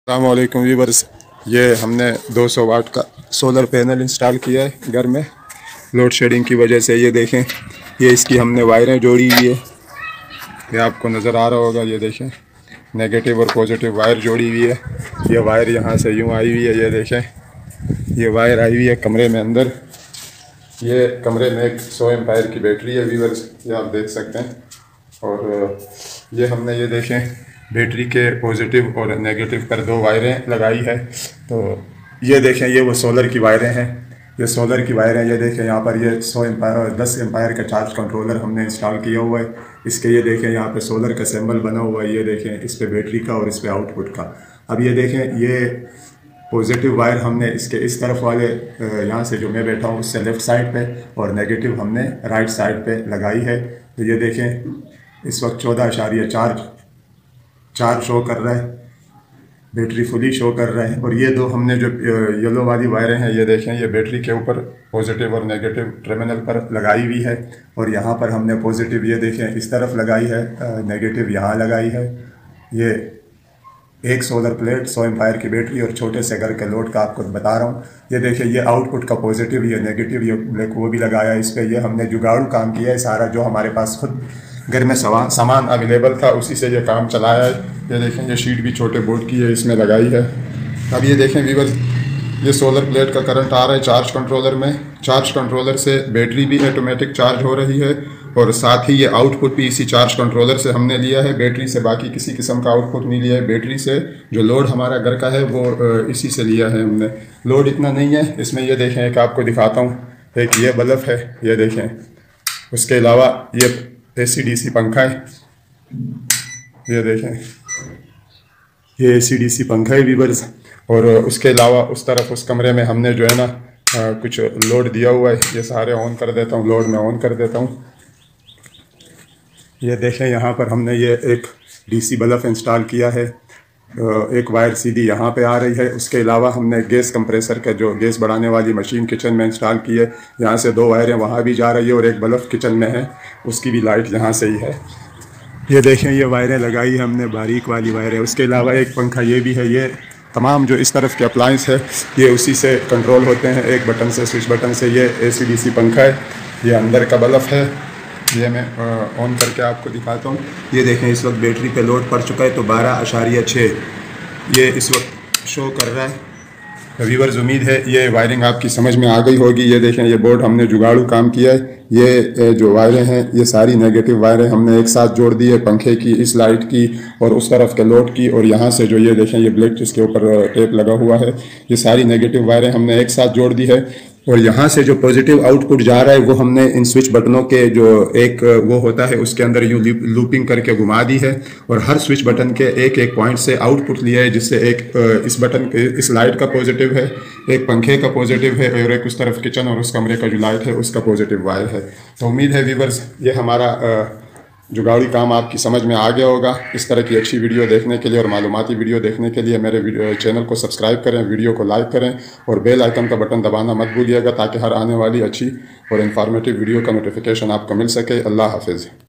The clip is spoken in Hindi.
अस्सलामुअलैकुम व्यूअर्स, ये हमने 200 वाट का सोलर पैनल इंस्टॉल किया है घर में लोड शेडिंग की वजह से। ये देखें, ये इसकी हमने वायरें जोड़ी हुई है, ये आपको नज़र आ रहा होगा। ये देखें, नेगेटिव और पॉजिटिव वायर जोड़ी हुई है। ये वायर यहाँ से यूँ आई हुई है, ये देखें, ये वायर आई हुई है कमरे में अंदर। ये कमरे में एक 100 एम्पायर की बैटरी है व्यूअर्स, ये आप देख सकते हैं। और ये हमने ये देखें बैटरी के पॉजिटिव और नेगेटिव पर 2 वायरें लगाई है। तो ये देखें, ये वो सोलर की वायरें हैं, ये सोलर की वायरें। ये देखें यहाँ पर ये 100 एम्पायर और 10 एम्पायर का चार्ज कंट्रोलर हमने इंस्टॉल किया हुआ है। इसके ये देखें यहाँ पे सोलर का सिंबल बना हुआ है, ये देखें इस पे बैटरी का और इस पे आउटपुट का। अब ये देखें, ये पॉजिटिव वायर हमने इसके इस तरफ वाले यहाँ से जो मैं बैठा हूँ उससे लेफ़्ट साइड पे, और नेगेटिव हमने राइट साइड पे लगाई है। तो ये देखें, इस वक्त 14.4 शो कर रहा है, बैटरी फुली शो कर रहा है। और ये 2 हमने जो येलो वाली वायरें हैं, ये देखें, ये बैटरी के ऊपर पॉजिटिव और नेगेटिव टर्मिनल पर लगाई हुई है। और यहाँ पर हमने पॉजिटिव ये देखें इस तरफ लगाई है, नेगेटिव यहाँ लगाई है। ये एक सोलर प्लेट 100 एम्पायर की बैटरी और छोटे से घर के लोड का आपको बता रहा हूँ। ये देखिए, ये आउटपुट का पॉजिटिव, ये नेगेटिव, ये ब्लैक वो भी लगाया है इस पर। ये हमने जुगाड़ू काम किया है सारा, जो हमारे पास खुद घर में सामान अवेलेबल था उसी से ये काम चलाया है। ये देखें, ये शीट भी छोटे बोर्ड की है, इसमें लगाई है। अब ये देखें व्यूअर्स, ये सोलर प्लेट का करंट आ रहा है चार्ज कंट्रोलर में। चार्ज कंट्रोलर से बैटरी भी ऑटोमेटिक चार्ज हो रही है, और साथ ही ये आउटपुट भी इसी चार्ज कंट्रोलर से हमने लिया है। बैटरी से बाकी किसी किस्म का आउटपुट नहीं लिया है। बैटरी से जो लोड हमारा घर का है वो इसी से लिया है हमने। लोड इतना नहीं है इसमें। ये देखें, एक आपको दिखाता हूँ, एक ये बल्ब है, ये देखें। उसके अलावा ये AC/DC पंखा है, ये देखें, ये AC/DC पंखा है व्यूअर्स। और उसके अलावा उस तरफ उस कमरे में हमने जो है ना कुछ लोड दिया हुआ है। ये सारे ऑन कर देता हूँ, लोड में ऑन कर देता हूँ। ये देखें, यहाँ पर हमने ये एक DC बल्ब इंस्टॉल किया है, एक वायर सीधी यहाँ पे आ रही है। उसके अलावा हमने गैस कंप्रेसर का जो गैस बढ़ाने वाली मशीन किचन में इंस्टॉल की है, यहाँ से 2 वायरें वहाँ भी जा रही है, और एक बल्ब किचन में है, उसकी भी लाइट यहाँ से ही है। ये देखें, ये वायरें लगाई है हमने, बारीक वाली वायरें। उसके अलावा एक पंखा ये भी है। ये तमाम जो इस तरफ के अप्लायंस है ये उसी से कंट्रोल होते हैं, एक बटन से, स्विच बटन से। ये AC/DC पंखा है, ये अंदर का बल्ब है, ये मैं ऑन करके आपको दिखाता हूँ। ये देखें, इस वक्त बैटरी पे लोड पड़ चुका है, तो 12.6 ये इस वक्त शो कर रहा है। व्यूअर्स, उम्मीद है ये वायरिंग आपकी समझ में आ गई होगी। ये देखें, ये बोर्ड हमने जुगाड़ू काम किया है। ये जो वायरें हैं ये सारी नेगेटिव वायरें हमने एक साथ जोड़ दी है, पंखे की, इस लाइट की और उस तरफ के लोड की। और यहाँ से जो ये देखें, ये ब्लैक जिसके ऊपर टेप लगा हुआ है, ये सारी नेगेटिव वायरें हमने एक साथ जोड़ दी है। और यहाँ से जो पॉजिटिव आउटपुट जा रहा है वो हमने इन स्विच बटनों के जो एक वो होता है उसके अंदर यूँ लूपिंग करके घुमा दी है, और हर स्विच बटन के एक एक पॉइंट से आउटपुट लिया है, जिससे एक इस बटन के इस लाइट का पॉजिटिव है, एक पंखे का पॉजिटिव है, और एक उस तरफ किचन और उस कमरे का जो लाइट है उसका पॉजिटिव वायर है। तो उम्मीद है व्यूअर्स ये हमारा जुगाड़ी काम आपकी समझ में आ गया होगा। इस तरह की अच्छी वीडियो देखने के लिए और मालूमाती वीडियो देखने के लिए मेरे चैनल को सब्सक्राइब करें, वीडियो को लाइक करें, और बेल आइकन का बटन दबाना मत भूलिएगा, ताकि हर आने वाली अच्छी और इन्फॉर्मेटिव वीडियो का नोटिफिकेशन आपको मिल सके। अल्लाह हाफिज़।